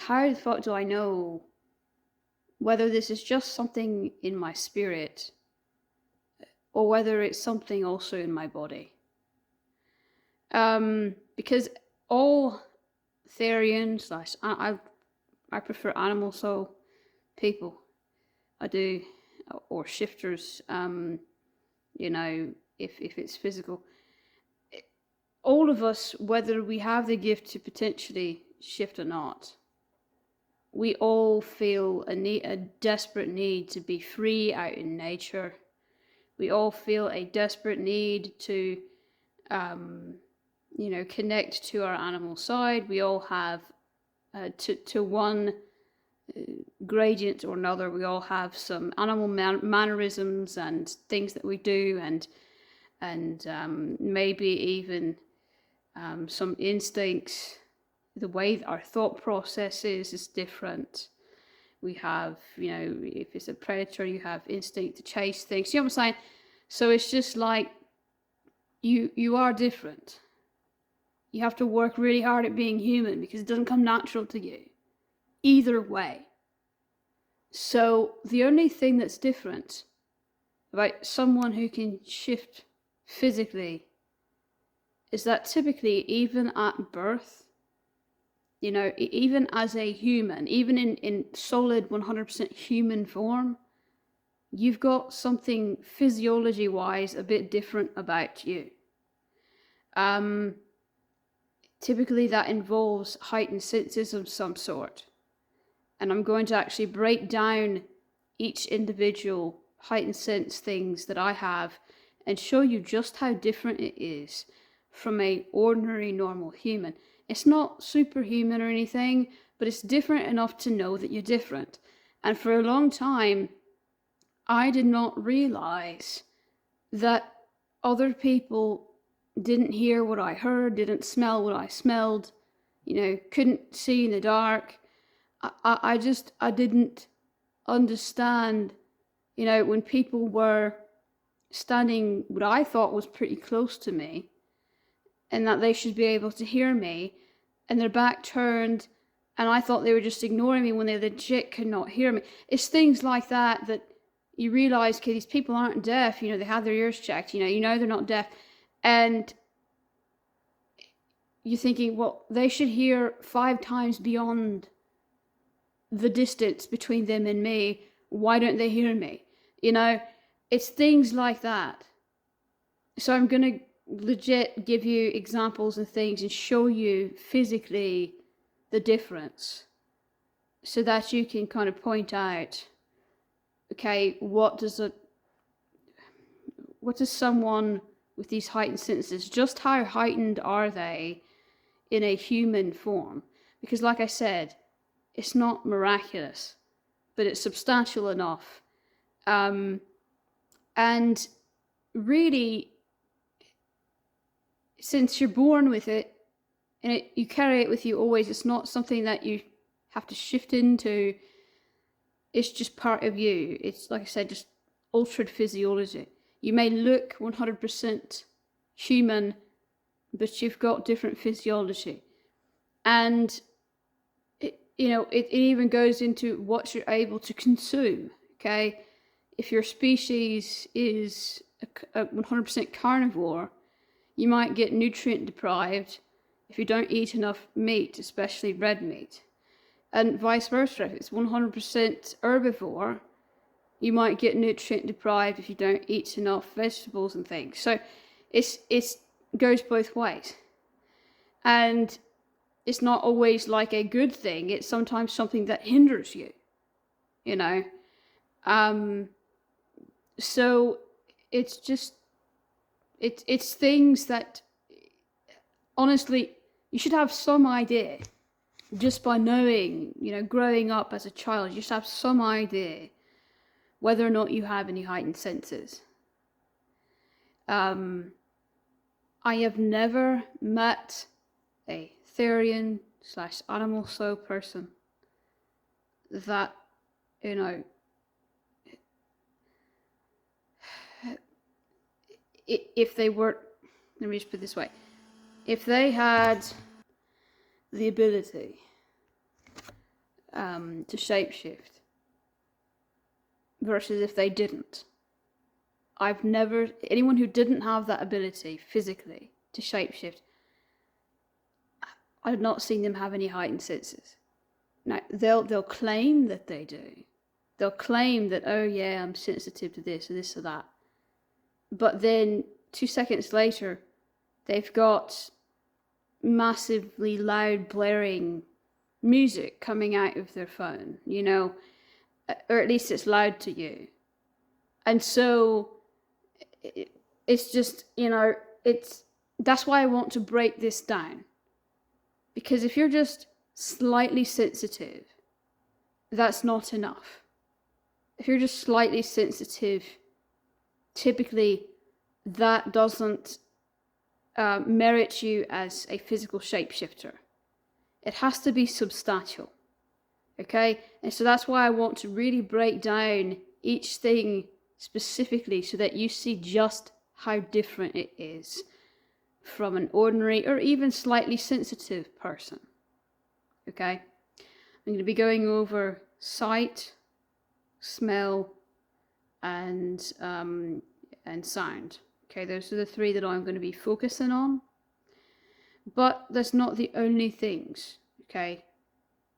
how the fuck do I know whether this is just something in my spirit or whether it's something also in my body? Because all Therians, I prefer animal soul people. I do, or shifters. You know, if it's physical, all of us, whether we have the gift to potentially shift or not, we all feel a desperate need to be free out in nature. We all feel a desperate need to, connect to our animal side. We all have, to one gradient or another, we all have some animal mannerisms and things that we do, and maybe even some instincts. The way our thought process is different. We have, if it's a predator, you have instinct to chase things. You know what I'm saying? So it's just like you are different. You have to work really hard at being human because it doesn't come natural to you. Either way. So the only thing that's different about someone who can shift physically is that typically, even at birth, even as a human, even in solid 100% human form, you've got something physiology-wise a bit different about you. Typically that involves heightened senses of some sort. And I'm going to actually break down each individual heightened sense things that I have and show you just how different it is from a ordinary normal human. It's not superhuman or anything, but it's different enough to know that you're different. And for a long time, I did not realize that other people didn't hear what I heard, didn't smell what I smelled, couldn't see in the dark. I didn't understand, when people were standing what I thought was pretty close to me, and that they should be able to hear me, and their back turned, and I thought they were just ignoring me when they legit could not hear me. It's things like that that you realize, okay, these people aren't deaf, they had their ears checked, they're not deaf. And you're thinking, well, they should hear 5 times beyond the distance between them and me. Why don't they hear me? It's things like that. So I'm going to legit give you examples and things and show you physically the difference so that you can kind of point out, okay, what does someone with these heightened senses, just how heightened are they in a human form? Because like I said, it's not miraculous, but it's substantial enough. And really, since you're born with it, and you carry it with you always, it's not something that you have to shift into. It's just part of you. It's, like I said, just altered physiology. You may look 100% human, but you've got different physiology. And it even goes into what you're able to consume, okay? If your species is a 100% carnivore, you might get nutrient deprived if you don't eat enough meat, especially red meat. And vice versa, if it's 100% herbivore, you might get nutrient deprived if you don't eat enough vegetables and things. So it goes both ways. And it's not always like a good thing. It's sometimes something that hinders you, So it's just, it's things that, honestly, you should have some idea just by knowing, growing up as a child, you just have some idea whether or not you have any heightened senses. I have never met a Therian/animal soul person that, if they were, let me just put it this way, if they had the ability to shapeshift versus if they didn't. I've never, anyone who didn't have that ability physically to shapeshift, I've not seen them have any heightened senses. Now, they'll claim that they do. They'll claim that, oh yeah, I'm sensitive to this or this or that. But then 2 seconds later, they've got massively loud, blaring music coming out of their phone, you know, or at least it's loud to you. And so it's just, you know, that's why I want to break this down. Because if you're just slightly sensitive, that's not enough. If you're just slightly sensitive, typically that doesn't merit you as a physical shapeshifter. It has to be substantial, okay? And so that's why I want to really break down each thing specifically so that you see just how different it is from an ordinary or even slightly sensitive person, okay? I'm going to be going over sight, smell, and sound. Okay, those are the three that I'm going to be focusing on. But that's not the only things, okay?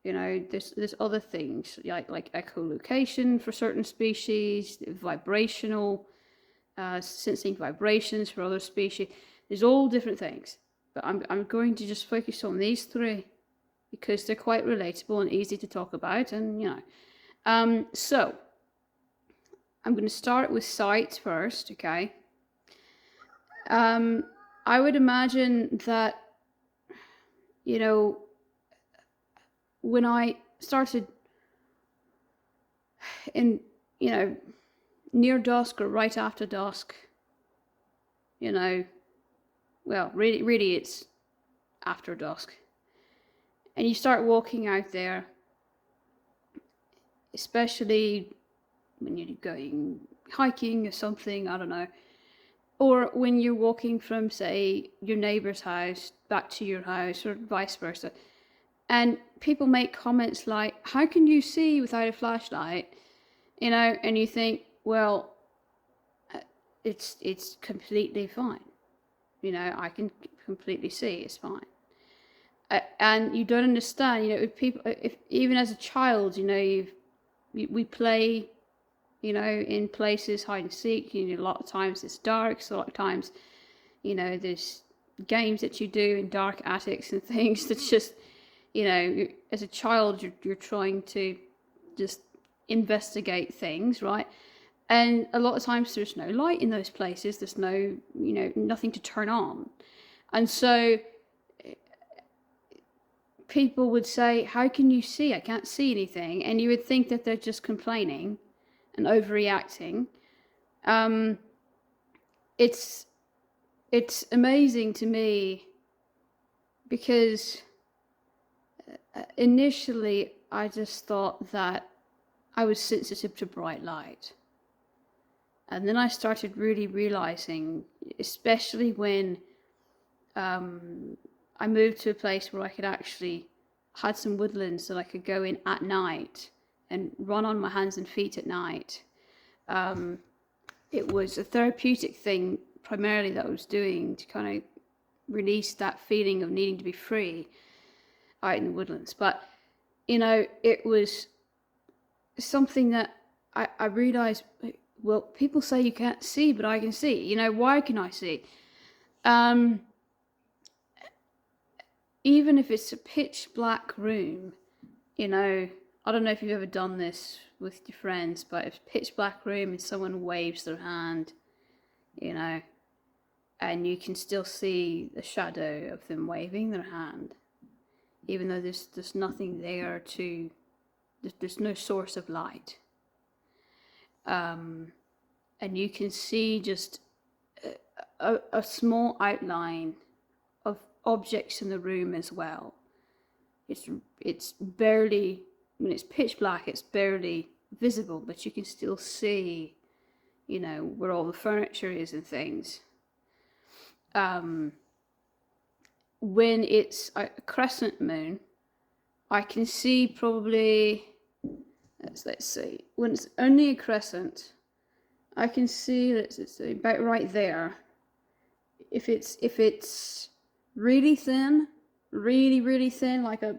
You know, there's other things like echolocation for certain species, vibrational, sensing vibrations for other species. There's all different things. But I'm going to just focus on these three because they're quite relatable and easy to talk about, and you know. So I'm going to start with sight first, okay? I would imagine that, you know, when I started in, you know, near dusk or right after dusk, you know, well, really it's after dusk, and you start walking out there, especially when you're going hiking or something, I don't know, or when you're walking from, say, your neighbor's house back to your house or vice versa, and people make comments like, how can you see without a flashlight, you know, and you think, well, it's completely fine, you know, I can completely see, it's fine. And you don't understand, you know, if even as a child, you know, we play, you know, in places hide and seek, you know, a lot of times it's dark, so a lot of times, you know, there's games that you do in dark attics and things that's just, you know, as a child you're trying to just investigate things, right? And a lot of times there's no light in those places, there's no, you know, nothing to turn on, and so people would say, how can you see? I can't see anything. And you would think that they're just complaining and overreacting. It's amazing to me because initially I just thought that I was sensitive to bright light. And then I started really realizing, especially when I moved to a place where I could actually had some woodlands that I could go in at night and run on my hands and feet at night. It was a therapeutic thing primarily that I was doing to kind of release that feeling of needing to be free out in the woodlands. But, you know, it was something that I realized, well, people say you can't see, but I can see. You know, why can I see? Even if it's a pitch black room, you know, I don't know if you've ever done this with your friends, but if pitch black room and someone waves their hand, you know, and you can still see the shadow of them waving their hand, even though there's nothing there to, there's no source of light. And you can see just a small outline of objects in the room as well. It's barely, when it's pitch black, it's barely visible, but you can still see, you know, where all the furniture is and things. When it's a crescent moon, I can see probably, let's see, when it's only a crescent, I can see, let's see, about right there. If it's really thin, really thin, like a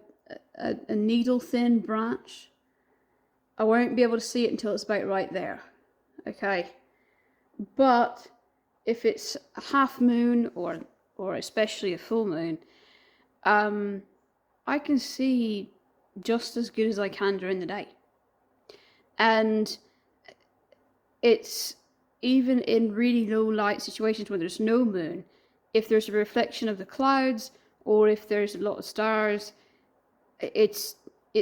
needle thin branch, I won't be able to see it until it's about right there. Okay, but if it's a half moon or especially a full moon, I can see just as good as I can during the day. And it's even in really low light situations when there's no moon, if there's a reflection of the clouds or if there's a lot of stars, it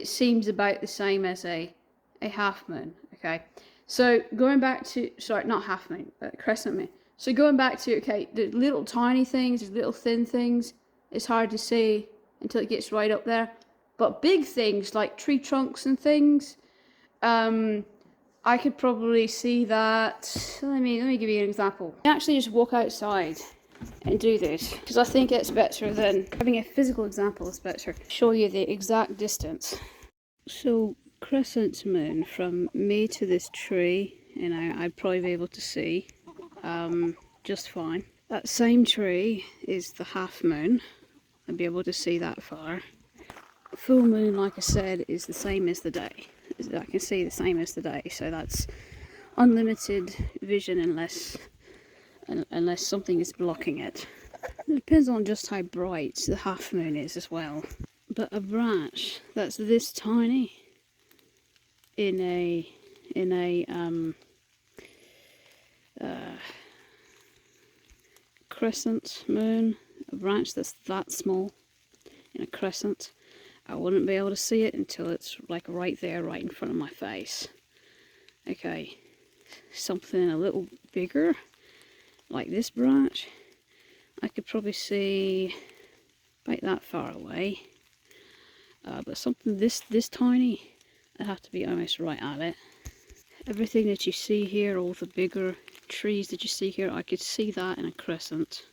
seems about the same as a half moon. Okay, so going back to, sorry, not half moon, crescent moon. So going back to, okay, the little tiny things, the little thin things, it's hard to see until it gets right up there. But big things like tree trunks and things, I could probably see that. Let me give you an example. I actually just walk outside and do this because I think it's better than having a physical example. Is better. Show you the exact distance. So crescent moon from me to this tree, you know, I'd probably be able to see just fine. That same tree is the half moon. I'd be able to see that far. Full moon, like I said, is the same as the day. I can see the same as the day, so that's unlimited vision unless something is blocking it. It depends on just how bright the half moon is as well. But a branch that's this tiny in a crescent moon, a branch that's that small in a crescent, I wouldn't be able to see it until it's like right there, right in front of my face. Okay, something a little bigger, like this branch, I could probably see about that far away. But something this tiny, I'd have to be almost right at it. Everything that you see here, all the bigger trees that you see here, I could see that in a crescent.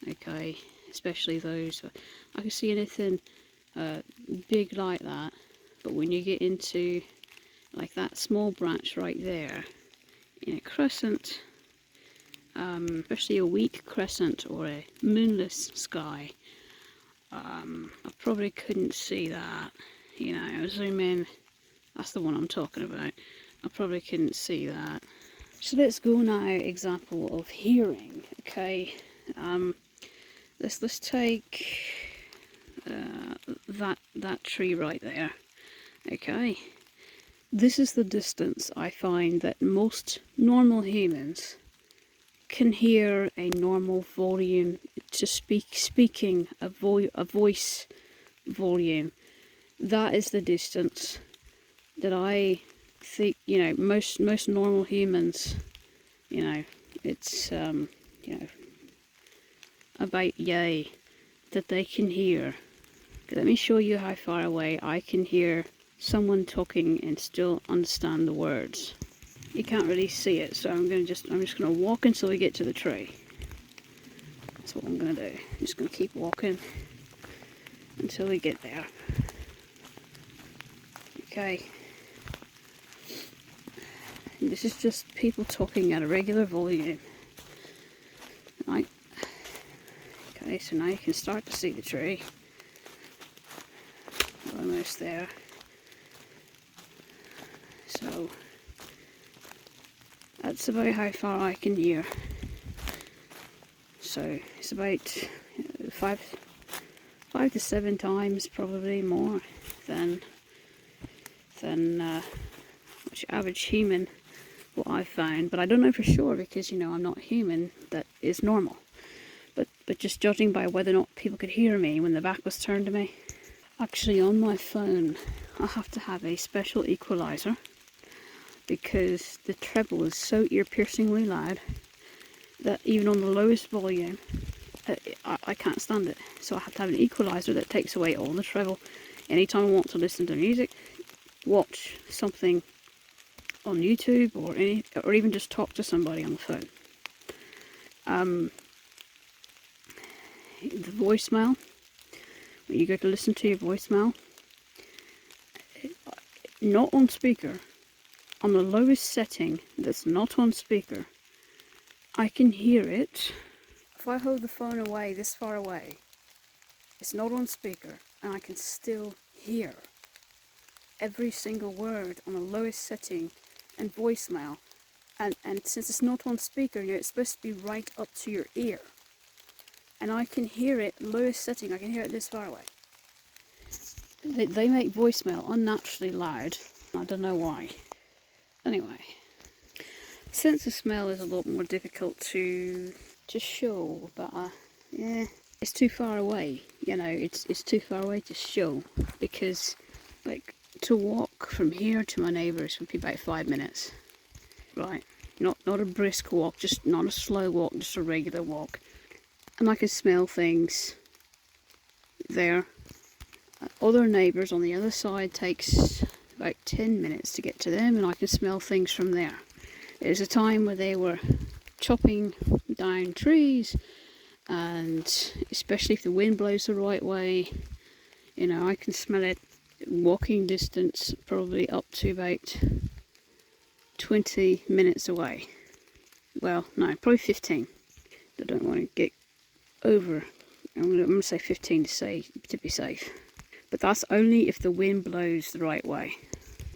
Okay, especially those. I could see anything big like that, but when you get into like that small branch right there in a crescent, especially a weak crescent or a moonless sky, I probably couldn't see that. You know, zoom in, that's the one I'm talking about. I probably couldn't see that. So let's go now example of hearing. Okay, let's take that tree right there. Okay, this is the distance I find that most normal humans can hear a normal volume to speaking a voice volume. That is the distance that I think, you know, most normal humans, you know, it's you know, about yay that they can hear. Let me show you how far away I can hear someone talking and still understand the words. You can't really see it, so I'm just gonna walk until we get to the tree. That's what I'm gonna do. I'm just gonna keep walking until we get there. Okay. This is just people talking at a regular volume. Right. Okay, so now you can start to see the tree. We're almost there. So that's about how far I can hear. So it's about 5 to 7 times, probably more than which average human, what I've found. But I don't know for sure because, you know, I'm not human that is normal. But just judging by whether or not people could hear me when the back was turned to me. Actually, on my phone, I have to have a special equalizer because the treble is so ear-piercingly loud that even on the lowest volume, I can't stand it. So I have to have an equalizer that takes away all the treble. Anytime I want to listen to music, watch something on YouTube, or even just talk to somebody on the phone. The voicemail, when you go to listen to your voicemail, not on speaker, on the lowest setting that's not on speaker, I can hear it. If I hold the phone away this far away, it's not on speaker, and I can still hear every single word on the lowest setting and voicemail. And since it's not on speaker, it's supposed to be right up to your ear. And I can hear it, lowest setting, I can hear it this far away. They make voicemail unnaturally loud. I don't know why. Anyway, sense of smell is a lot more difficult to show, but yeah, it's too far away. It's too far away to show, because like to walk from here to my neighbours would be about 5 minutes, right? Not a brisk walk, just not a slow walk, just a regular walk, and I can smell things there. Other neighbours on the other side takes about 10 minutes to get to them, and I can smell things from there. There's a time where they were chopping down trees, and especially if the wind blows the right way, I can smell it walking distance, probably up to about 20 minutes away. Well, no, probably 15. I don't want to get over. I'm going to say 15 to be safe. But that's only if the wind blows the right way.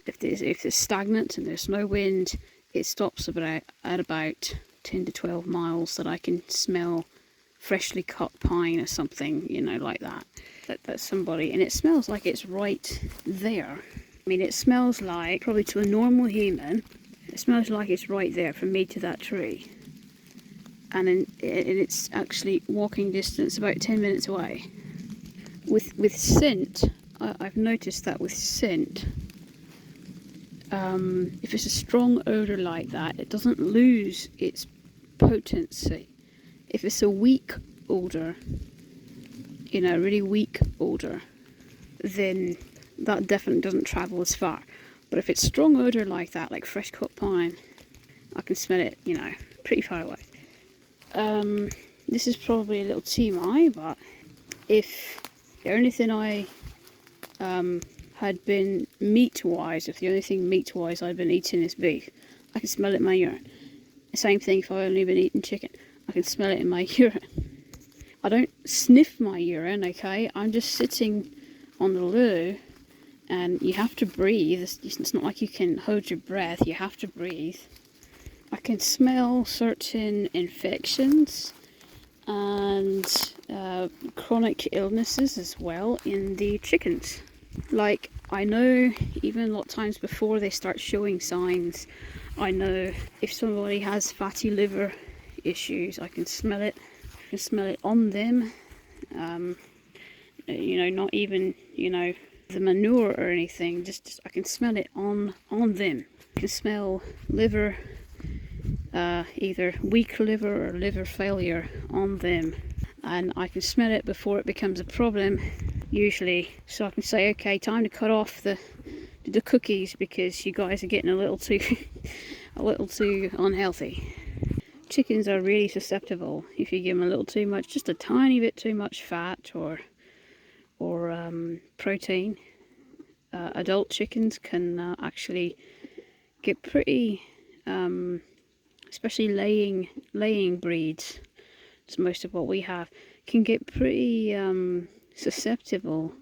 If it's stagnant and there's no wind, it stops at about 10 to 12 miles that I can smell freshly cut pine or something, like that. That's somebody, and it smells like it's right there. I mean, it smells like, probably to a normal human, it smells like it's right there from me to that tree. And it's actually walking distance about 10 minutes away. With scent, I've noticed that with scent, if it's a strong odour like that, it doesn't lose its potency. If it's a weak odour, really weak odour, then that definitely doesn't travel as far. But if it's strong odour like that, like fresh cut pine, I can smell it, pretty far away. This is probably a little TMI, but if the only thing I had been meat-wise, if the only thing meat-wise I'd been eating is beef, I can smell it in my urine. The same thing if I've only been eating chicken, I can smell it in my urine. I don't sniff my urine, okay? I'm just sitting on the loo, and you have to breathe. It's not like you can hold your breath, you have to breathe. I can smell certain infections and chronic illnesses as well in the chickens. Like, I know even a lot of times before they start showing signs, I know if somebody has fatty liver issues. I can smell it. I can smell it on them. Not even, the manure or anything. Just I can smell it on them. I can smell liver, either weak liver or liver failure on them, and I can smell it before it becomes a problem, usually. So I can say, okay, time to cut off the cookies because you guys are getting a little too unhealthy. Chickens are really susceptible if you give them a little too much, just a tiny bit too much fat or protein. Adult chickens can actually get pretty, especially laying breeds, it's most of what we have, can get pretty susceptible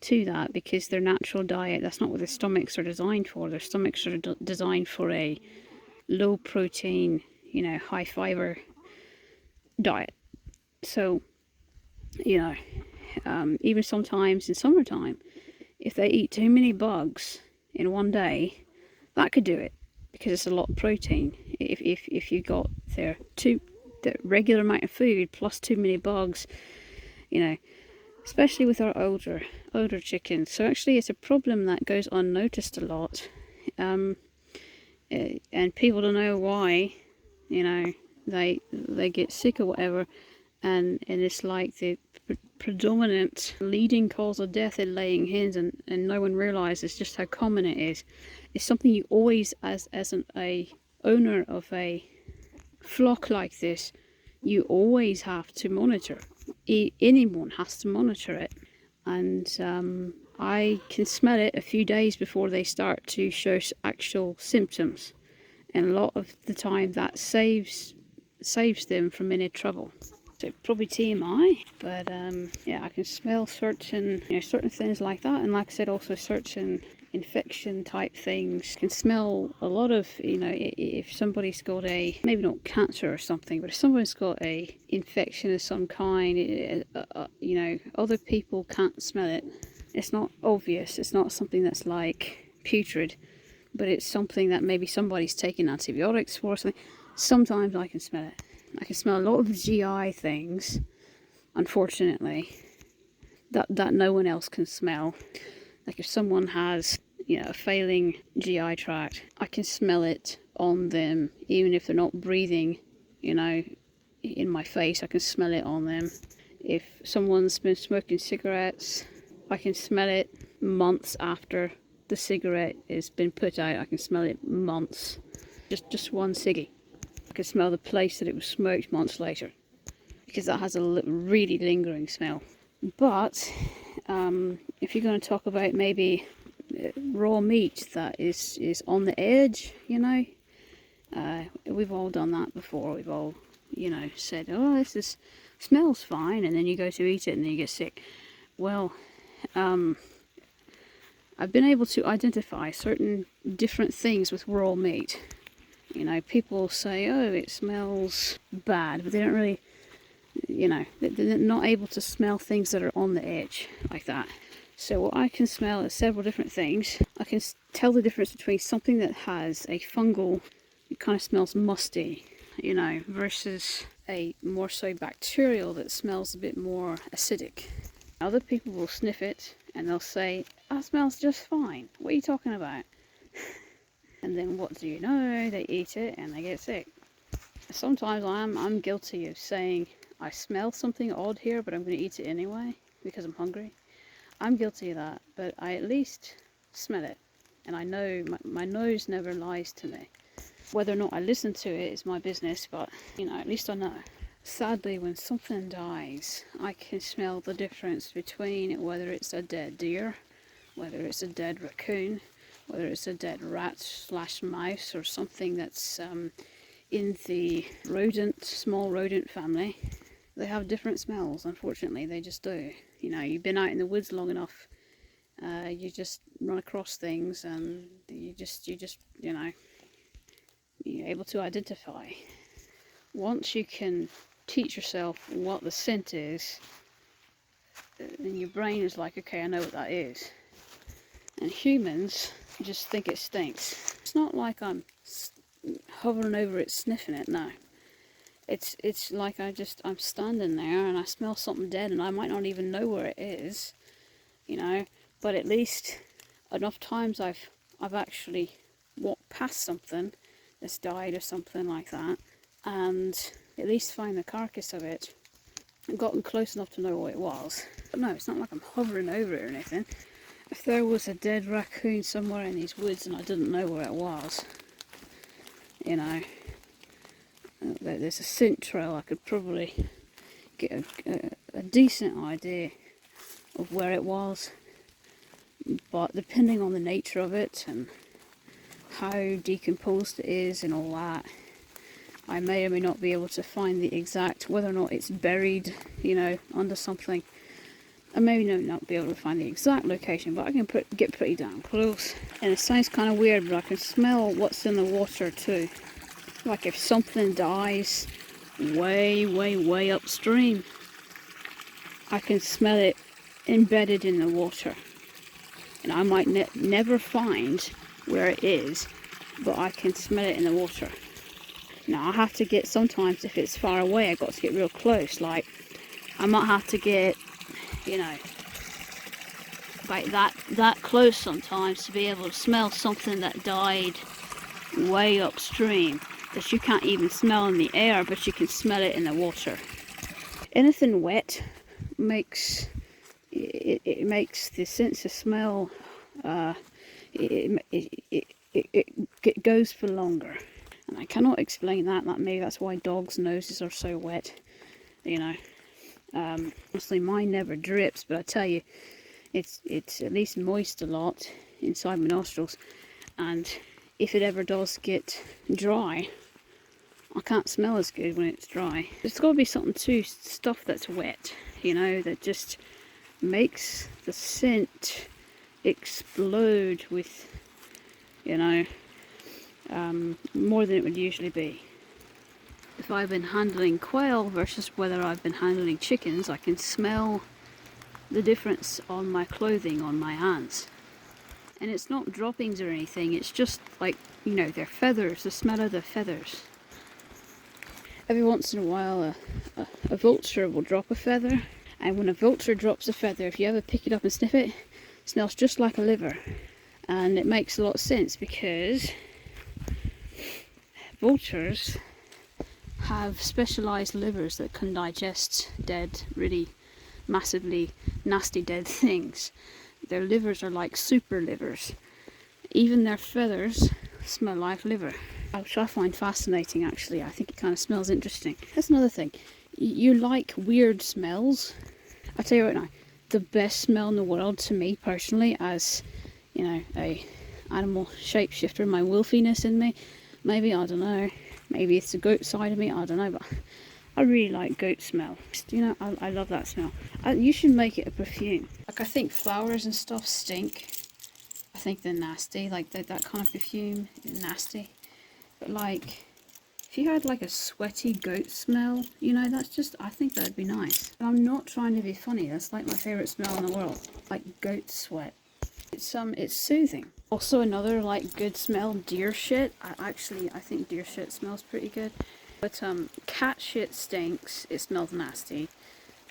to that, because their natural diet, that's not what their stomachs are designed for. Their stomachs are designed for a low protein, high fiber diet. So, even sometimes in summertime, if they eat too many bugs in one day, that could do it, because it's a lot of protein. If you got the regular amount of food plus too many bugs, especially with our older chickens. So actually it's a problem that goes unnoticed a lot, and people don't know why, they get sick or whatever, and it's like the predominant leading cause of death in laying hens, and no one realizes just how common it is. It's something you always, as a owner of a flock like this, you always have to monitor. Anyone has to monitor it, and I can smell it a few days before they start to show actual symptoms, and a lot of the time that saves them from any trouble. So probably TMI, but yeah, I can smell certain certain things like that, and like I said, also certain infection type things. Can smell a lot of, if somebody's got a, maybe not cancer or something, but if somebody's got a infection of some kind, other people can't smell it. It's not obvious. It's not something that's like putrid, but it's something that maybe somebody's taking antibiotics for or something. Sometimes I can smell it. I can smell a lot of GI things, unfortunately, that no one else can smell. Like if someone has, a failing GI tract, I can smell it on them, even if they're not breathing, in my face, I can smell it on them. If someone's been smoking cigarettes, I can smell it months after the cigarette has been put out. I can smell it months. Just one ciggy. I can smell the place that it was smoked months later, because that has a really lingering smell. But if you're going to talk about maybe raw meat that is on the edge, we've all done that before. We've all, said, oh, this smells fine, and then you go to eat it and then you get sick. Well, I've been able to identify certain different things with raw meat. People say, oh, it smells bad, but they don't really, they're not able to smell things that are on the edge like that. So what I can smell is several different things. I can tell the difference between something that has a fungal, it kind of smells musty, versus a more so bacterial that smells a bit more acidic. Other people will sniff it and they'll say, that smells just fine. What are you talking about? And then what do you know? They eat it and they get sick. Sometimes I'm guilty of saying, I smell something odd here, but I'm going to eat it anyway because I'm hungry. I'm guilty of that, but I at least smell it. And I know my nose never lies to me. Whether or not I listen to it is my business, but, at least I know. Sadly, when something dies, I can smell the difference between whether it's a dead deer, whether it's a dead raccoon, whether it's a dead rat/mouse or something that's in the small rodent family. They have different smells, unfortunately, they just do. You've been out in the woods long enough, you just run across things and you're able to identify. Once you can teach yourself what the scent is, then your brain is like, okay, I know what that is. And humans just think it stinks. It's not like I'm hovering over it, sniffing it, no. It's like I'm standing there and I smell something dead and I might not even know where it is, but at least enough times I've actually walked past something that's died or something like that, and at least find the carcass of it and gotten close enough to know what it was. But no, it's not like I'm hovering over it or anything. If there was a dead raccoon somewhere in these woods and I didn't know where it was, there's a scent trail, I could probably get a decent idea of where it was. But depending on the nature of it and how decomposed it is and all that, I may or may not be able to find the exact, whether or not it's buried, under something. I may not be able to find the exact location, but I can get pretty damn close. And it sounds kind of weird, but I can smell what's in the water too. Like if something dies way, way, way upstream, I can smell it embedded in the water. And I might never find where it is, but I can smell it in the water. Now I have to get, sometimes if it's far away, I've got to get real close. Like I might have to get, like that close sometimes to be able to smell something that died way upstream that you can't even smell in the air, but you can smell it in the water. Anything wet makes it makes the sense of smell, it goes for longer, and I cannot explain that. Maybe that's why dogs' noses are so wet. Honestly, mine never drips, but I tell you, it's at least moist a lot inside my nostrils, and if it ever does get dry, I can't smell as good when it's dry. There's got to be something to stuff that's wet, you know, that just makes the scent explode with, you know, more than it would usually be. If I've been handling quail versus whether I've been handling chickens, I can smell the difference on my clothing, on my hands. And it's not droppings or anything, it's just like, you know, their feathers, the smell of the feathers. Every once in a while a vulture will drop a feather, and when a vulture drops a feather, if you ever pick it up and sniff it, it smells just like a liver. And it makes a lot of sense because vultures have specialised livers that can digest dead, really massively nasty dead things. Their livers are like super livers. Even their feathers smell like liver, which I find fascinating actually. I think it kind of smells interesting. That's another thing. You like weird smells. I tell you right now, the best smell in the world to me personally, as you know, a animal shapeshifter, my wolfiness in me, maybe, I don't know, maybe it's the goat side of me, I don't know, but I really like goat smell. You know, I love that smell. You should make it a perfume. Like, I think flowers and stuff stink. I think they're nasty, like that kind of perfume is nasty. But like, if you had like a sweaty goat smell, you know, that's just, I think that'd be nice. And I'm not trying to be funny, that's like my favourite smell in the world. Like goat sweat. It's soothing. Also another like good smell, deer shit. I think deer shit smells pretty good. But cat shit stinks, it smells nasty.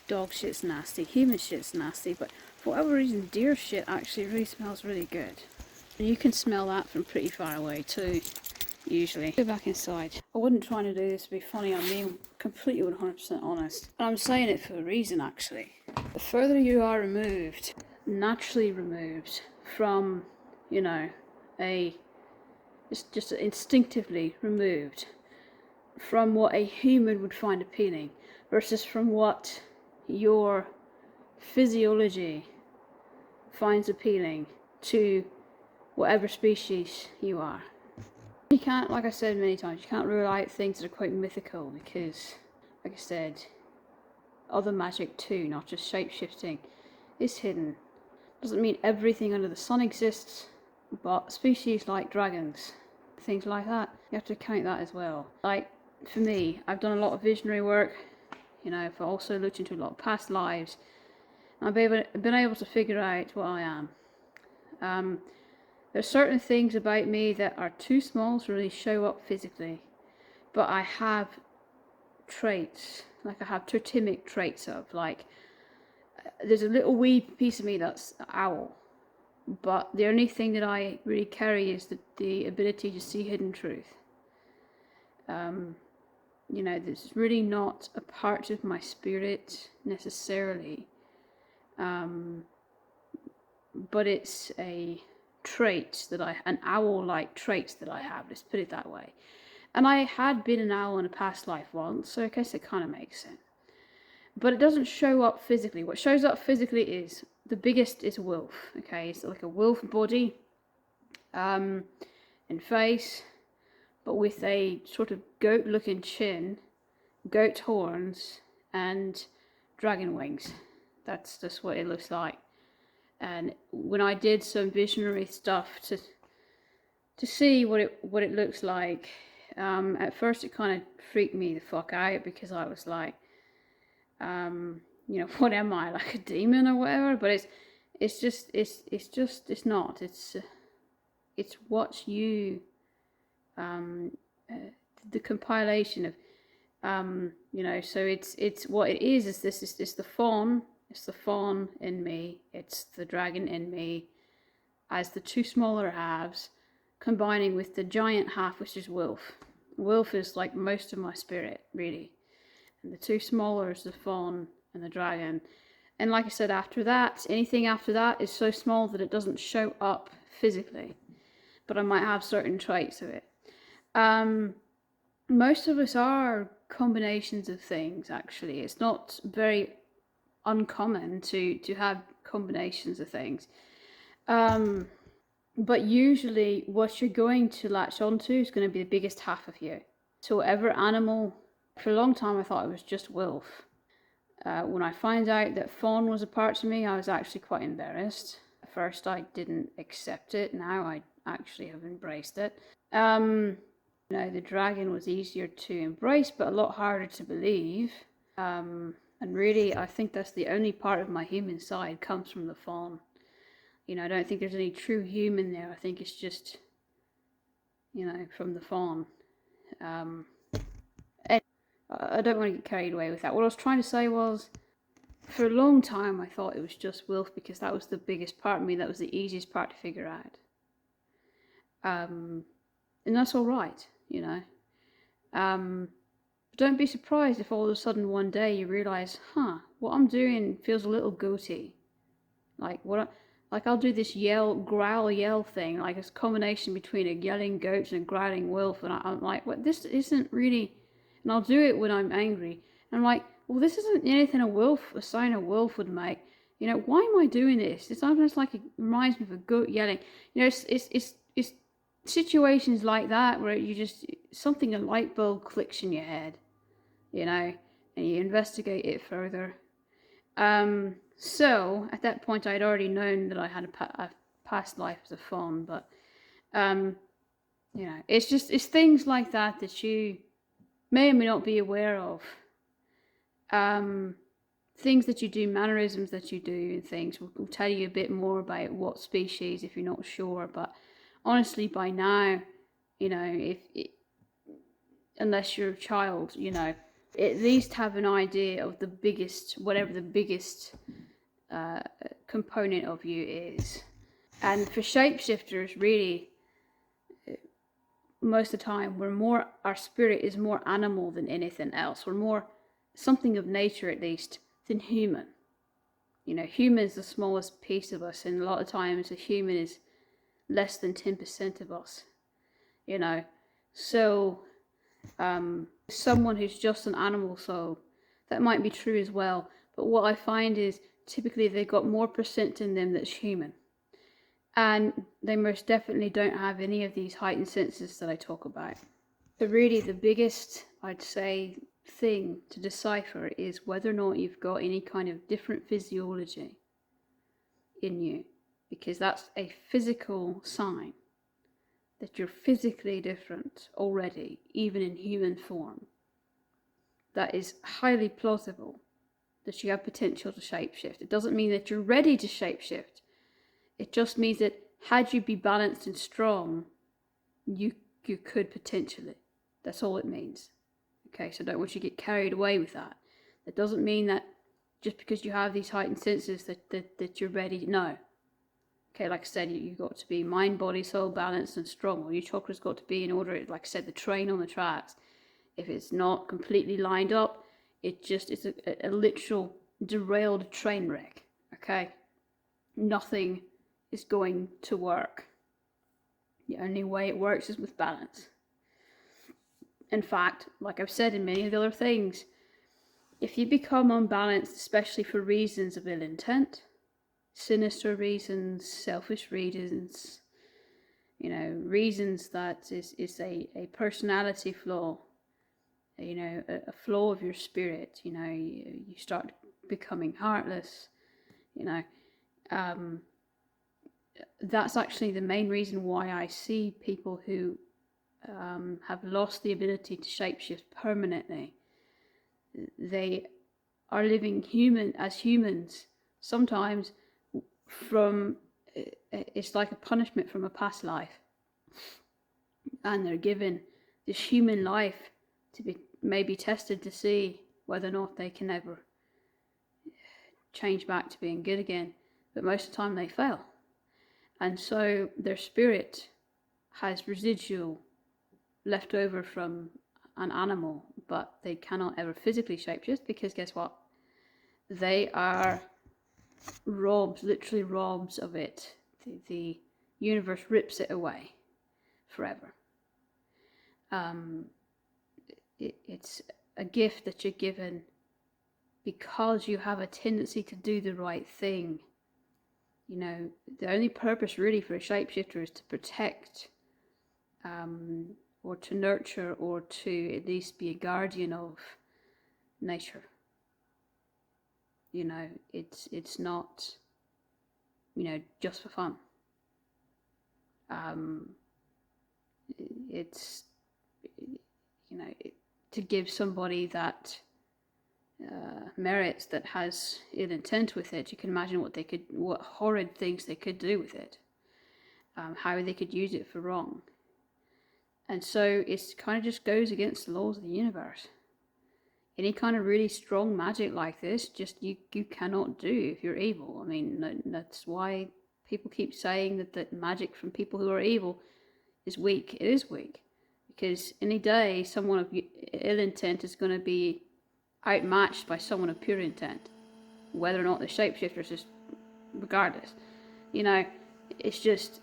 Dog shit's nasty, human shit's nasty, but for whatever reason deer shit actually really smells really good. And you can smell that from pretty far away too, usually. Go back inside. I wasn't trying to do this to be funny, I'm being completely 100% honest. And I'm saying it for a reason actually. The further you are removed, naturally removed from, you know, just instinctively removed from what a human would find appealing versus from what your physiology finds appealing to whatever species you are. You can't, like I said many times, you can't rule out things that are quite mythical because, like I said, other magic too, not just shape-shifting, is hidden. Doesn't mean everything under the sun exists, but species like dragons, things like that, you have to count that as well. Like, for me, I've done a lot of visionary work, you know, I've also looked into a lot of past lives, and I've been able to figure out what I am. There's certain things about me that are too small to really show up physically, but I have traits, like I have totemic traits of, like, there's a little wee piece of me that's owl, but the only thing that I really carry is the ability to see hidden truth. You know, this is really not a part of my spirit necessarily, but it's a trait that an owl-like trait that I have, let's put it that way. And I had been an owl in a past life once, so I guess it kind of makes sense. But it doesn't show up physically. What shows up physically is, the biggest is wolf, okay? It's like a wolf body and face, but with a sort of goat-looking chin, goat horns, and dragon wings. That's just what it looks like. And when I did some visionary stuff to see what it looks like, at first it kind of freaked me the fuck out because I was like, you know, what am I, like a demon or whatever? But it's not. It's what you, the compilation of, you know, so it's what it is it's the fawn. It's the fawn in me, it's the dragon in me, as the two smaller halves, combining with the giant half, which is wolf. Wolf is like most of my spirit, really. And the two smaller is the fawn and the dragon. And like I said, after that, anything after that is so small that it doesn't show up physically. But I might have certain traits of it. Most of us are combinations of things, actually. It's not very uncommon to have combinations of things. But usually what you're going to latch onto is going to be the biggest half of you. So whatever animal, for a long time I thought it was just wolf. When I found out that fawn was a part of me, I was actually quite embarrassed. At first I didn't accept it, now I actually have embraced it. The dragon was easier to embrace, but a lot harder to believe. And really, I think that's the only part of my human side comes from the fawn. I don't think there's any true human there. I think it's just, from the fawn. I don't want to get carried away with that. What I was trying to say was, for a long time I thought it was just wolf because that was the biggest part of me, that was the easiest part to figure out. And that's all right, Don't be surprised if all of a sudden one day you realize, what I'm doing feels a little goaty. I'll do this growl yell thing, like it's a combination between a yelling goat and a growling wolf, and I'm like, this isn't really, and I'll do it when I'm angry, and I'm like, well, this isn't anything a sign a wolf would make. Why am I doing this? It's almost like it reminds me of a goat yelling. It's situations like that where a light bulb clicks in your head, and you investigate it further. So at that point I'd already known that I had a past life as a fawn, but it's things like that you may or may not be aware of. Things that you do, mannerisms that you do, and things will tell you a bit more about what species if you're not sure. But honestly, by now, unless you're a child, at least have an idea of whatever the biggest component of you is. And for shapeshifters, really, most of the time, our spirit is more animal than anything else. We're more something of nature, at least, than human. Human is the smallest piece of us, and a lot of times a human is less than 10% of us. So someone who's just an animal soul, that might be true as well, but what I find is typically they've got more percent in them that's human, and they most definitely don't have any of these heightened senses that I talk about. So really the biggest, I'd say, thing to decipher is whether or not you've got any kind of different physiology in you, because that's a physical sign that you're physically different already, even in human form. That is highly plausible that you have potential to shapeshift. It doesn't mean that you're ready to shapeshift. It just means that had you be balanced and strong, you could potentially. That's all it means. Okay, so don't want you to get carried away with that. That doesn't mean that just because you have these heightened senses that you're ready. No. Okay, like I said, you've got to be mind, body, soul balanced and strong. Or your chakra's got to be in order, like I said, the train on the tracks. If it's not completely lined up, it's a literal derailed train wreck. Okay? Nothing is going to work. The only way it works is with balance. In fact, like I've said in many of the other things, if you become unbalanced, especially for reasons of ill intent, sinister reasons, selfish reasons, reasons that is a personality flaw, a flaw of your spirit, you start becoming heartless, that's actually the main reason why I see people who have lost the ability to shapeshift permanently. They are living as humans, sometimes it's like a punishment from a past life, and they're given this human life to be maybe tested to see whether or not they can ever change back to being good again, but most of the time they fail, and so their spirit has residual left over from an animal, but they cannot ever physically shapeshift because guess what? They are literally robbed of it. The universe rips it away forever. It's a gift that you're given because you have a tendency to do the right thing You know, the only purpose really for a shapeshifter is to protect, or to nurture, or to at least be a guardian of nature. You know, it's not, you know, just for fun. It's, you know, to give somebody that merit that has ill intent with it. You can imagine what horrid things they could do with it, how they could use it for wrong. And so it's kind of just goes against the laws of the universe. Any kind of really strong magic like this, just you cannot do if you're evil. I mean, that's why people keep saying that magic from people who are evil is weak. It is weak, because any day someone of ill intent is going to be outmatched by someone of pure intent, whether or not the shapeshifters is, regardless. You know, it's just,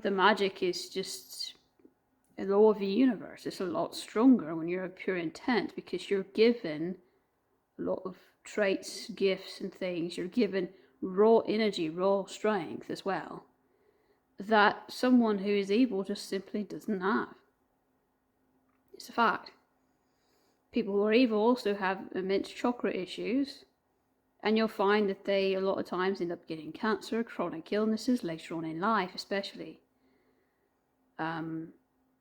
the magic is just a law of the universe. It's a lot stronger when you're of pure intent, because you're given a lot of traits, gifts and things. You're given raw energy, raw strength as well, that someone who is evil just simply doesn't have. It's a fact. People who are evil also have immense chakra issues, and you'll find that they a lot of times end up getting cancer, chronic illnesses later on in life, especially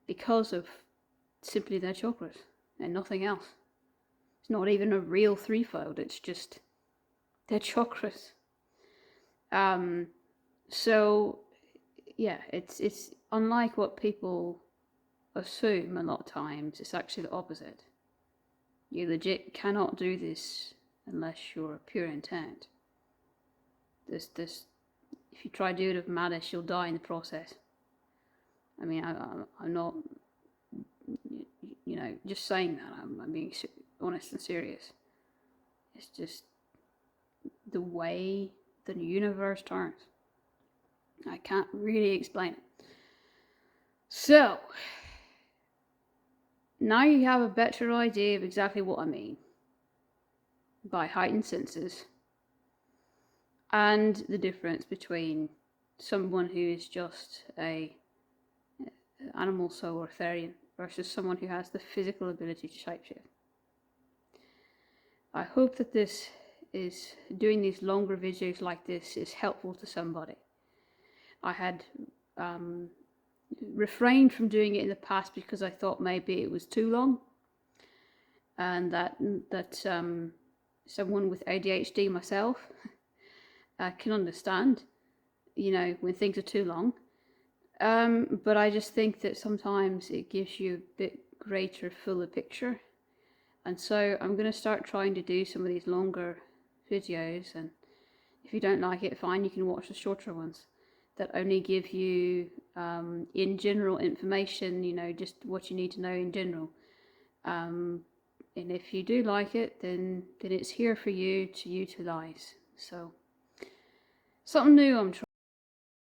because of simply their chakras and nothing else. It's not even a real threefold, it's just their chakras. So yeah, it's unlike what people assume a lot of times. It's actually the opposite. You legit cannot do this unless you're pure intent. This if you try to do it with malice, you'll die in the process. I mean, I'm not, you know, just saying that. I'm being honest and serious. It's just the way the universe turns. I can't really explain it. So, now you have a better idea of exactly what I mean by heightened senses, and the difference between someone who is just a animal soul or Therian versus someone who has the physical ability to shapeshift. I hope that this is, doing these longer videos like this is helpful to somebody. I had refrained from doing it in the past because I thought maybe it was too long, and that someone with ADHD myself can understand, you know, when things are too long. But I just think that sometimes it gives you a bit greater, fuller picture. And so I'm going to start trying to do some of these longer videos, and if you don't like it, fine, you can watch the shorter ones that only give you in general information, you know, just what you need to know in general. And if you do like it, then it's here for you to utilize. So something new I'm trying.